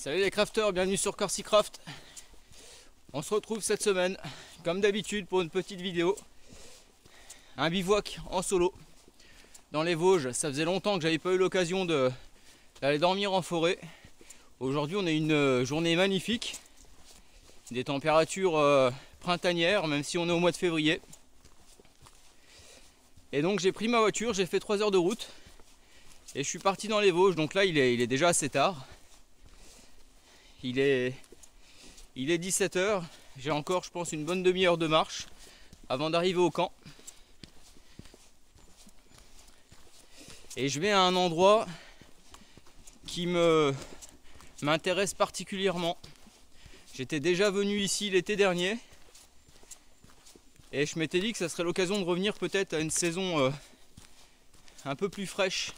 Salut les crafters, bienvenue sur Corsycraft. On se retrouve cette semaine, comme d'habitude, pour une petite vidéo. Un bivouac en solo dans les Vosges. Ça faisait longtemps que j'avais pas eu l'occasion d'aller dormir en forêt. Aujourd'hui on a une journée magnifique. Des températures printanières, même si on est au mois de février. Et donc j'ai pris ma voiture, j'ai fait 3 heures de route. Et je suis parti dans les Vosges. Donc là il est déjà assez tard. Il est 17 h. J'ai encore, je pense, une bonne demi-heure de marche avant d'arriver au camp. Et je vais à un endroit qui m'intéresse particulièrement. J'étais déjà venu ici l'été dernier et je m'étais dit que ça serait l'occasion de revenir peut-être à une saison un peu plus fraîche.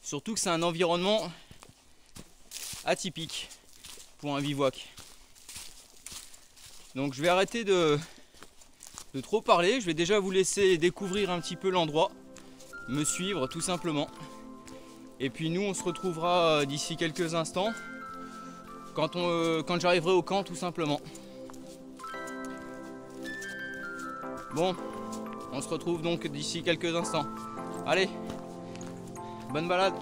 Surtout que c'est un environnement atypique pour un bivouac. Donc je vais arrêter de trop parler, je vais déjà vous laisser découvrir un petit peu l'endroit, me suivre tout simplement. Et puis nous on se retrouvera d'ici quelques instants quand j'arriverai au camp tout simplement. Bon, on se retrouve donc d'ici quelques instants. Allez, bonne balade.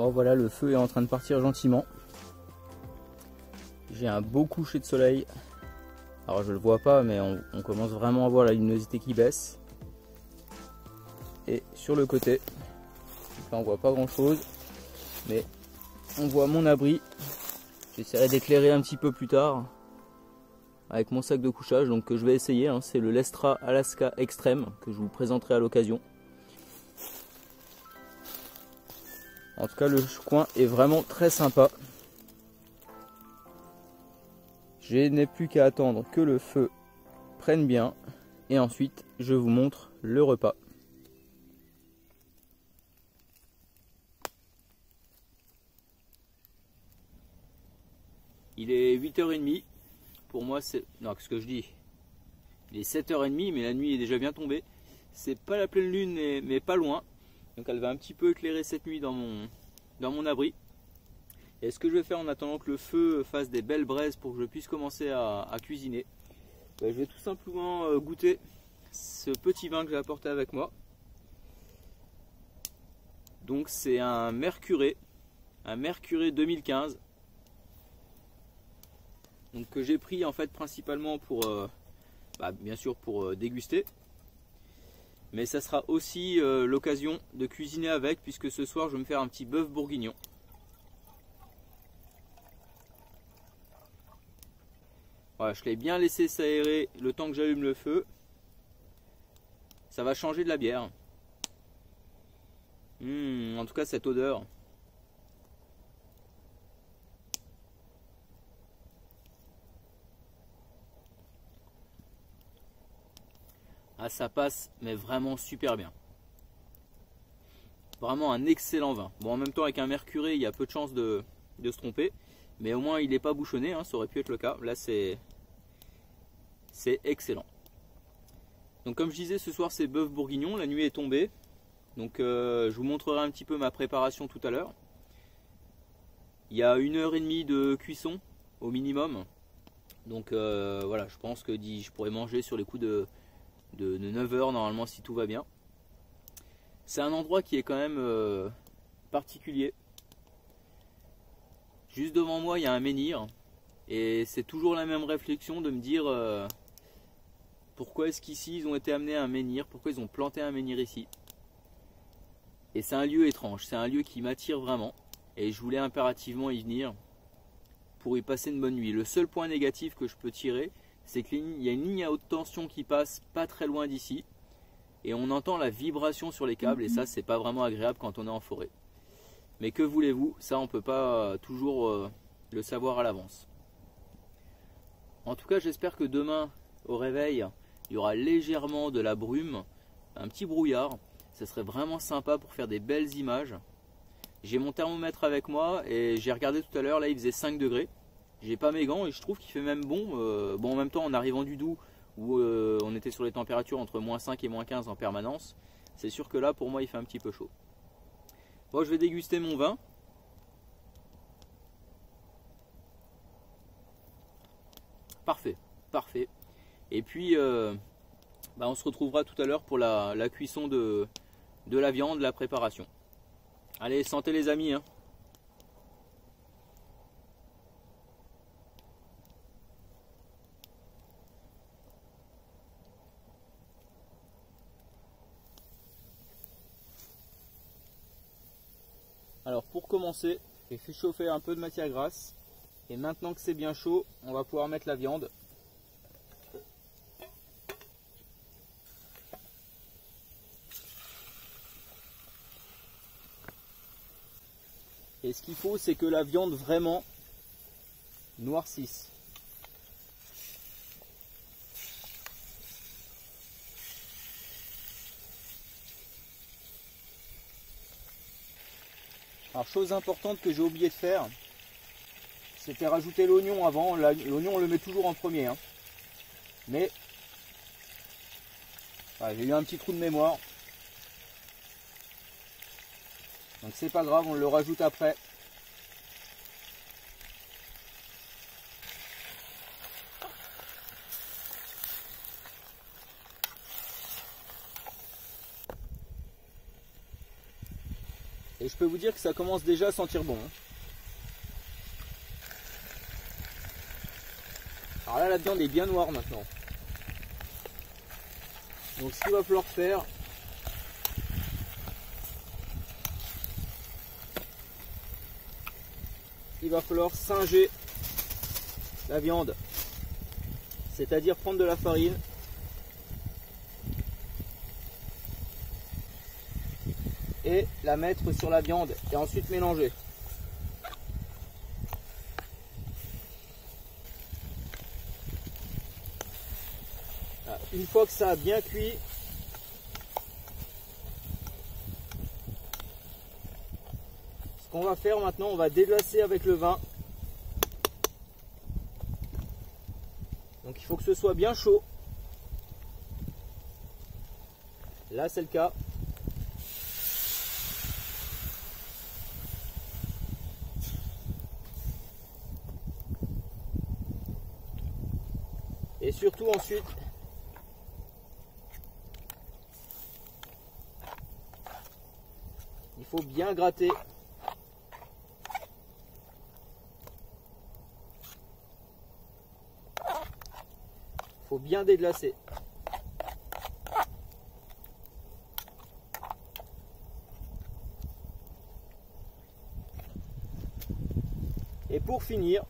Bon voilà, le feu est en train de partir gentiment. J'ai un beau coucher de soleil. Alors je le vois pas, mais on commence vraiment à voir la luminosité qui baisse. Et sur le côté, là on voit pas grand chose, mais on voit mon abri. J'essaierai d'éclairer un petit peu plus tard avec mon sac de couchage, donc que je vais essayer, hein. C'est le Lestra Alaska Extreme que je vous présenterai à l'occasion. En tout cas, le coin est vraiment très sympa. Je n'ai plus qu'à attendre que le feu prenne bien et ensuite je vous montre le repas. Il est 8h30. Pour moi, c'est... Non, qu'est-ce que je dis? Il est 7h30, mais la nuit est déjà bien tombée. C'est pas la pleine lune, mais pas loin. Donc elle va un petit peu éclairer cette nuit dans mon abri. Et ce que je vais faire en attendant que le feu fasse des belles braises pour que je puisse commencer à cuisiner, je vais tout simplement goûter ce petit vin que j'ai apporté avec moi. Donc c'est un Mercuré 2015. Donc que j'ai pris en fait principalement pour bien sûr pour déguster, mais ça sera aussi l'occasion de cuisiner avec, puisque ce soir je vais me faire un petit bœuf bourguignon. Voilà, je l'ai bien laissé s'aérer le temps que j'allume le feu. Ça va changer de la bière. En tout cas cette odeur. Ah, ça passe, mais vraiment super bien. Vraiment un excellent vin. Bon, en même temps, avec un Mercuré, il y a peu de chances de se tromper. Mais au moins, il n'est pas bouchonné, hein, ça aurait pu être le cas. Là, c'est excellent. Donc, comme je disais, ce soir, c'est bœuf bourguignon. La nuit est tombée. Donc, je vous montrerai un petit peu ma préparation tout à l'heure. Il y a 1h30 de cuisson au minimum. Donc, voilà, je pense que je pourrais manger sur les coups de 9h normalement si tout va bien. C'est un endroit qui est quand même particulier. Juste devant moi il y a un menhir et c'est toujours la même réflexion de me dire pourquoi est-ce qu'ici ils ont été amenés à un menhir, pourquoi ils ont planté un menhir ici. Et c'est un lieu étrange, c'est un lieu qui m'attire vraiment et je voulais impérativement y venir pour y passer une bonne nuit. Le seul point négatif que je peux tirer, c'est qu'il y a une ligne à haute tension qui passe pas très loin d'ici et on entend la vibration sur les câbles et ça c'est pas vraiment agréable quand on est en forêt. Mais que voulez-vous, ça on peut pas toujours le savoir à l'avance. En tout cas j'espère que demain au réveil il y aura légèrement de la brume, un petit brouillard, ça serait vraiment sympa pour faire des belles images. J'ai mon thermomètre avec moi et j'ai regardé tout à l'heure, là il faisait 5 degrés. J'ai pas mes gants et je trouve qu'il fait même bon. Bon, en même temps, en arrivant du Doubs, où on était sur les températures entre -5 et -15 en permanence, c'est sûr que là, pour moi, il fait un petit peu chaud. Bon, je vais déguster mon vin. Parfait, parfait. Et puis, on se retrouvera tout à l'heure pour la cuisson de la viande, la préparation. Allez, santé les amis, hein. Alors pour commencer, j'ai fait chauffer un peu de matière grasse et maintenant que c'est bien chaud, on va pouvoir mettre la viande. Et ce qu'il faut, c'est que la viande vraiment noircisse. Alors chose importante que j'ai oublié de faire, c'était rajouter l'oignon avant. L'oignon on le met toujours en premier, hein. Mais voilà, j'ai eu un petit trou de mémoire. Donc c'est pas grave, on le rajoute après. Et je peux vous dire que ça commence déjà à sentir bon. Alors là, la viande est bien noire maintenant. Donc ce qu'il va falloir faire, il va falloir singer la viande. C'est-à-dire prendre de la farine et la mettre sur la viande et ensuite mélanger. Une fois que ça a bien cuit, ce qu'on va faire maintenant, on va déglacer avec le vin. Donc il faut que ce soit bien chaud. Là c'est le cas. Et surtout ensuite, il faut bien gratter. Il faut bien déglacer. Et pour finir,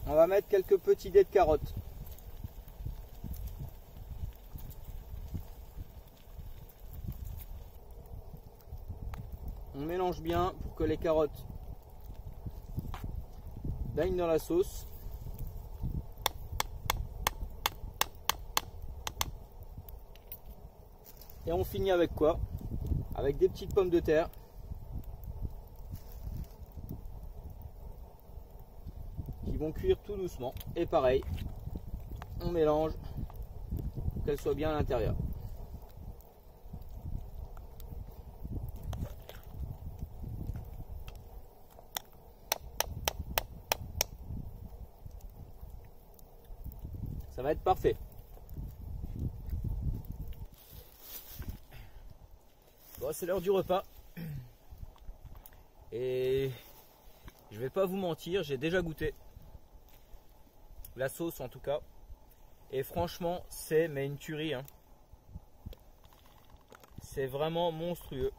on va mettre quelques petits dés de carottes. On mélange bien pour que les carottes baignent dans la sauce. Et on finit avec quoi? Avec des petites pommes de terre. Qui vont cuire tout doucement. Et pareil, on mélange pour qu'elles soient bien à l'intérieur. Ça va être parfait. Bon, c'est l'heure du repas. Et je vais pas vous mentir, j'ai déjà goûté. La sauce en tout cas. Et franchement, c'est mais une tuerie. Hein. C'est vraiment monstrueux.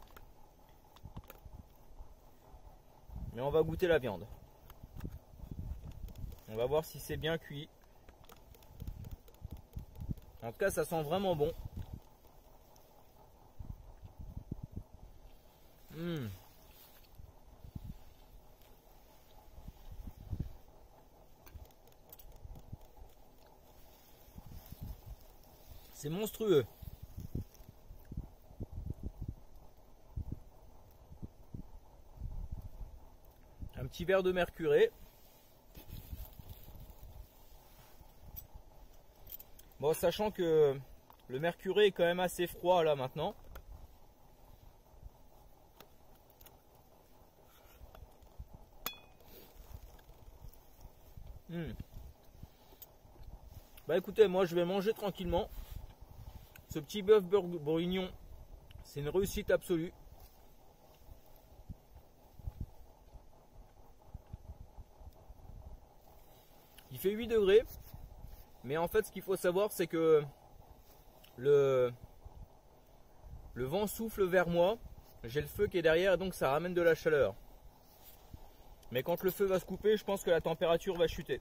Mais on va goûter la viande. On va voir si c'est bien cuit. En tout cas, ça sent vraiment bon. C'est monstrueux. Un petit verre de mercuré. Bon, sachant que le mercuré est quand même assez froid là maintenant. Bah écoutez, moi je vais manger tranquillement. Ce petit bœuf bourguignon, c'est une réussite absolue. Il fait 8 degrés. Mais en fait, ce qu'il faut savoir, c'est que le vent souffle vers moi. J'ai le feu qui est derrière, et donc ça ramène de la chaleur. Mais quand le feu va se couper, je pense que la température va chuter.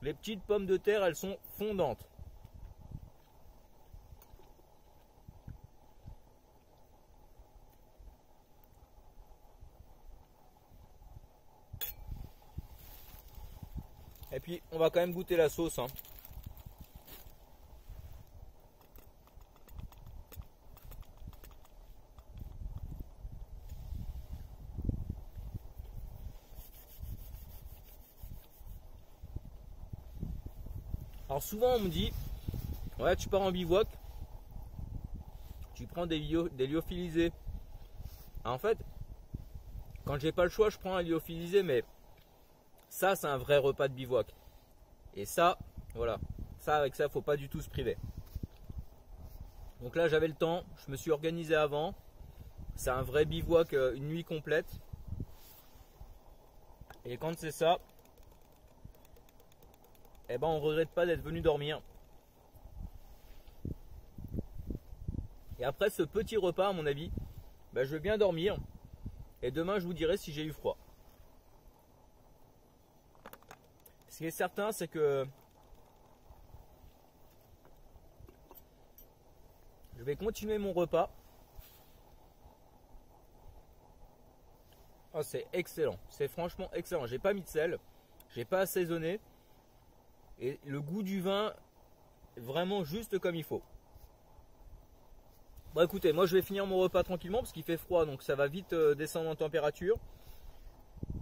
Les petites pommes de terre, elles sont fondantes. Et puis, on va quand même goûter la sauce. Hein. Alors souvent on me dit, ouais tu pars en bivouac, tu prends des lyophilisés. En fait, quand j'ai pas le choix, je prends un lyophilisé, mais Ça, c'est un vrai repas de bivouac. Et ça, voilà. Ça, avec ça, faut pas du tout se priver. Donc là, j'avais le temps. Je me suis organisé avant. C'est un vrai bivouac, une nuit complète. Et quand c'est ça, eh ben, on regrette pas d'être venu dormir. Et après ce petit repas, à mon avis, ben, je vais bien dormir. Et demain, je vous dirai si j'ai eu froid. Ce qui est certain, c'est que je vais continuer mon repas. Oh, c'est excellent, c'est franchement excellent. J'ai pas mis de sel, j'ai pas assaisonné. Et le goût du vin, vraiment juste comme il faut. Bon écoutez, moi je vais finir mon repas tranquillement parce qu'il fait froid, donc ça va vite descendre en température.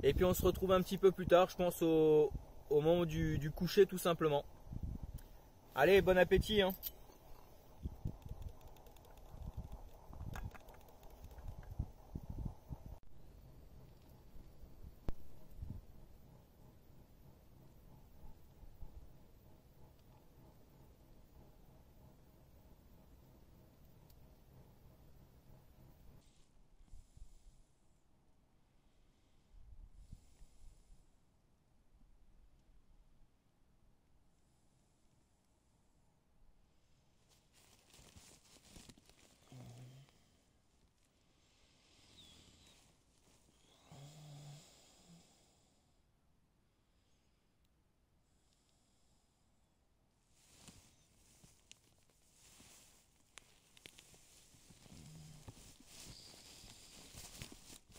Et puis on se retrouve un petit peu plus tard, je pense au moment du coucher tout simplement. Allez, bon appétit hein.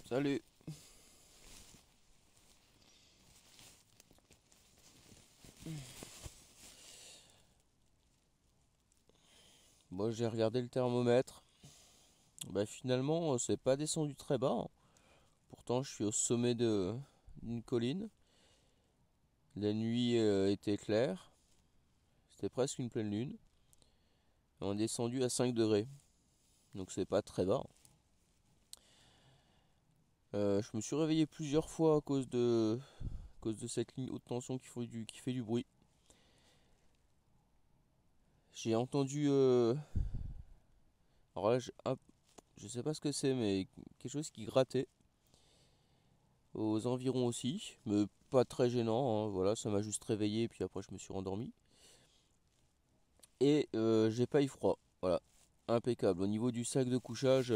Salut. Moi j'ai regardé le thermomètre. Bah finalement c'est pas descendu très bas, hein. Pourtant je suis au sommet d'une colline. La nuit était claire. C'était presque une pleine lune. On est descendu à 5 degrés. Donc c'est pas très bas. Je me suis réveillé plusieurs fois à cause de cette ligne haute tension qui fait du bruit. J'ai entendu alors là je sais pas ce que c'est, mais quelque chose qui grattait aux environs aussi, mais pas très gênant, hein. Voilà, ça m'a juste réveillé puis après je me suis rendormi. Et j'ai pas eu froid. Voilà, impeccable. Au niveau du sac de couchage,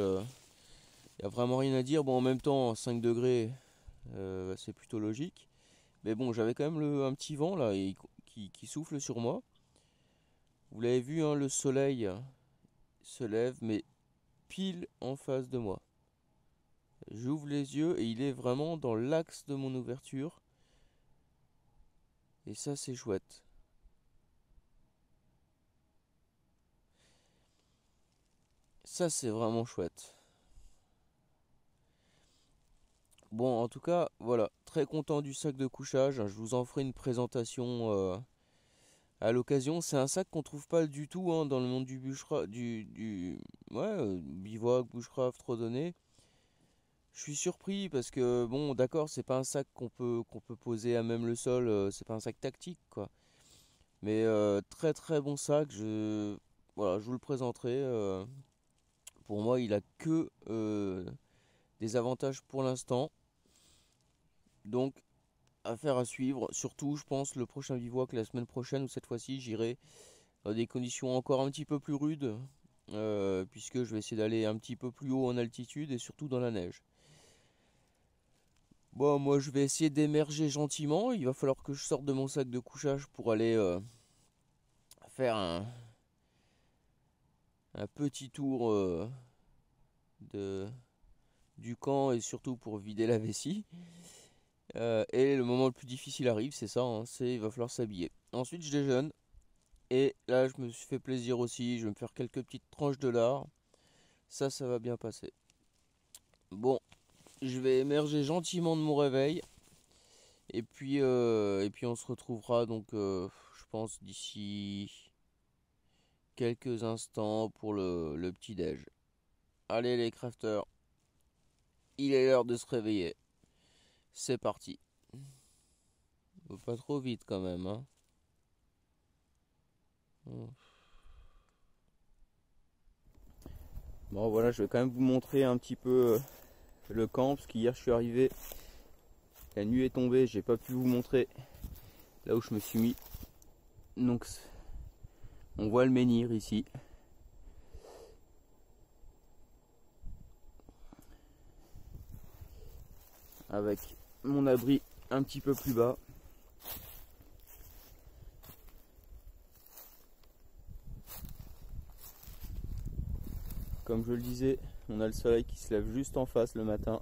y a vraiment rien à dire. Bon, en même temps, 5 degrés, c'est plutôt logique. Mais bon, j'avais quand même un petit vent là qui souffle sur moi. Vous l'avez vu, hein, le soleil se lève, mais pile en face de moi. J'ouvre les yeux et il est vraiment dans l'axe de mon ouverture. Et ça, c'est chouette. Ça, c'est vraiment chouette. Bon, en tout cas, voilà, très content du sac de couchage. Je vous en ferai une présentation à l'occasion. C'est un sac qu'on trouve pas du tout, hein, dans le monde du bivouac, bushcraft, randonnée. Je suis surpris parce que bon, d'accord, c'est pas un sac qu'on peut poser à même le sol. C'est pas un sac tactique, quoi. Mais très très bon sac. Voilà, je vous le présenterai. Pour moi, il a que des avantages pour l'instant. Donc, affaire à suivre. Surtout, je pense, le prochain bivouac la semaine prochaine, ou cette fois-ci, j'irai dans des conditions encore un petit peu plus rudes. Puisque je vais essayer d'aller un petit peu plus haut en altitude et surtout dans la neige. Bon, moi, je vais essayer d'émerger gentiment. Il va falloir que je sorte de mon sac de couchage pour aller faire un petit tour de, du camp et surtout pour vider la vessie. Et le moment le plus difficile arrive, c'est ça, hein, il va falloir s'habiller. Ensuite, je déjeune. Et là, je me suis fait plaisir aussi. Je vais me faire quelques petites tranches de lard. Ça va bien passer. Bon, je vais émerger gentiment de mon réveil. Et puis on se retrouvera donc, je pense, d'ici quelques instants pour le petit-déj. Allez les crafters, il est l'heure de se réveiller. C'est parti. Pas trop vite quand même, hein. Bon voilà, je vais quand même vous montrer un petit peu le camp, parce qu'hier je suis arrivé, la nuit est tombée, j'ai pas pu vous montrer là où je me suis mis. Donc on voit le menhir ici. Avec mon abri un petit peu plus bas. Comme je le disais, on a le soleil qui se lève juste en face le matin.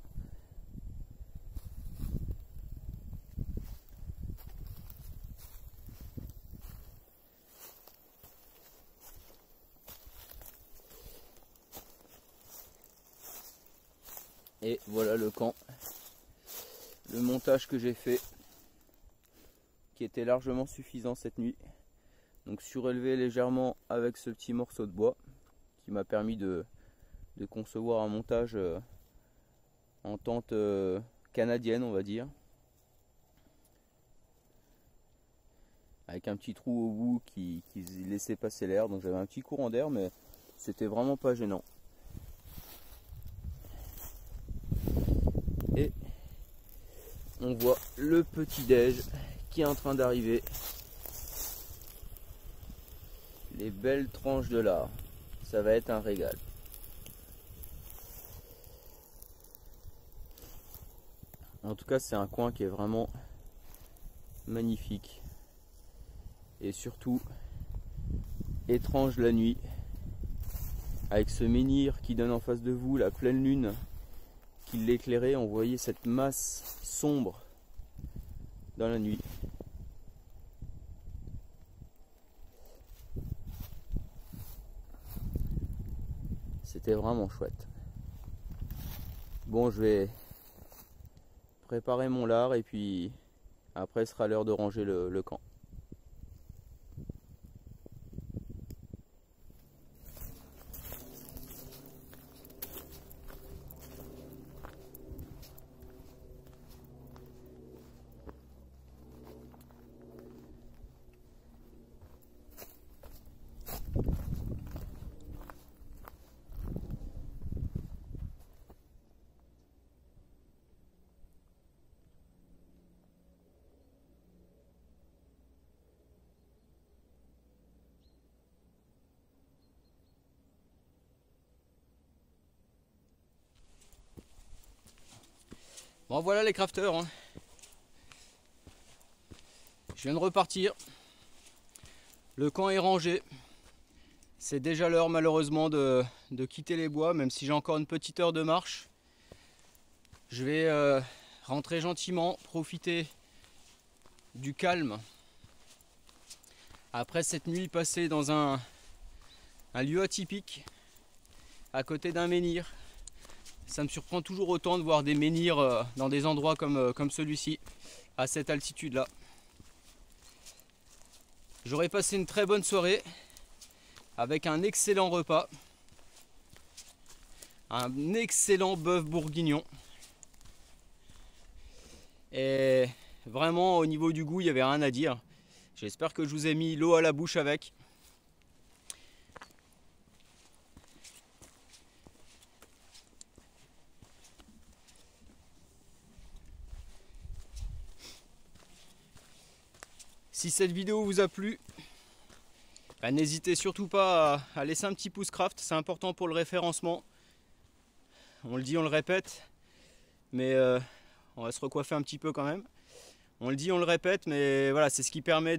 Et voilà le camp. Le montage que j'ai fait, qui était largement suffisant cette nuit. Donc surélevé légèrement avec ce petit morceau de bois, qui m'a permis de concevoir un montage en tente canadienne, on va dire, avec un petit trou au bout qui laissait passer l'air. Donc j'avais un petit courant d'air, mais c'était vraiment pas gênant. Et on voit le petit déj qui est en train d'arriver. Les belles tranches de lard, ça va être un régal. En tout cas, c'est un coin qui est vraiment magnifique. Et surtout, étrange la nuit. Avec ce menhir qui donne en face de vous, la pleine lune qui l'éclairait, on voyait cette masse sombre dans la nuit. C'était vraiment chouette. Bon, je vais préparer mon lard et puis après sera l'heure de ranger le camp. Bon voilà les crafters, hein. Je viens de repartir. Le camp est rangé. C'est déjà l'heure malheureusement de quitter les bois, même si j'ai encore une petite heure de marche. Je vais rentrer gentiment, profiter du calme. Après cette nuit passée dans un lieu atypique, à côté d'un menhir. Ça me surprend toujours autant de voir des menhirs dans des endroits comme celui-ci, à cette altitude-là. J'aurais passé une très bonne soirée avec un excellent repas, un excellent bœuf bourguignon. Et vraiment au niveau du goût, il n'y avait rien à dire. J'espère que je vous ai mis l'eau à la bouche avec. Si cette vidéo vous a plu, n'hésitez surtout pas à laisser un petit pouce craft, c'est important pour le référencement. On le dit, on le répète, mais on va se recoiffer un petit peu quand même. On le dit, on le répète, mais voilà, c'est ce qui permet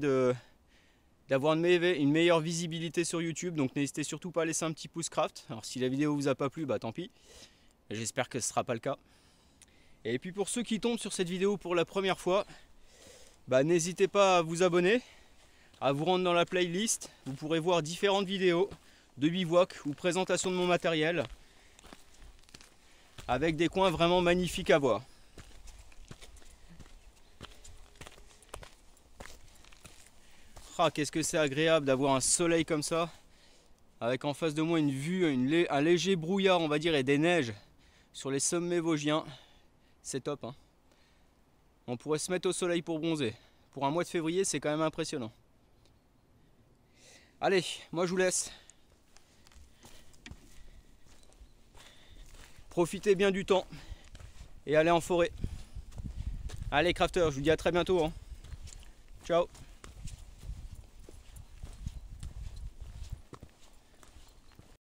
d'avoir une meilleure visibilité sur YouTube. Donc n'hésitez surtout pas à laisser un petit pouce craft. Alors si la vidéo vous a pas plu, bah tant pis. J'espère que ce ne sera pas le cas. Et puis pour ceux qui tombent sur cette vidéo pour la première fois, n'hésitez pas à vous abonner, à vous rendre dans la playlist. Vous pourrez voir différentes vidéos de bivouac ou présentation de mon matériel avec des coins vraiment magnifiques à voir. Ah, qu'est-ce que c'est agréable d'avoir un soleil comme ça, avec en face de moi une vue, un léger brouillard on va dire et des neiges sur les sommets vosgiens. C'est top, hein. On pourrait se mettre au soleil pour bronzer. Pour un mois de février, c'est quand même impressionnant. Allez, moi je vous laisse. Profitez bien du temps et allez en forêt. Allez crafters, je vous dis à très bientôt. Hein. Ciao.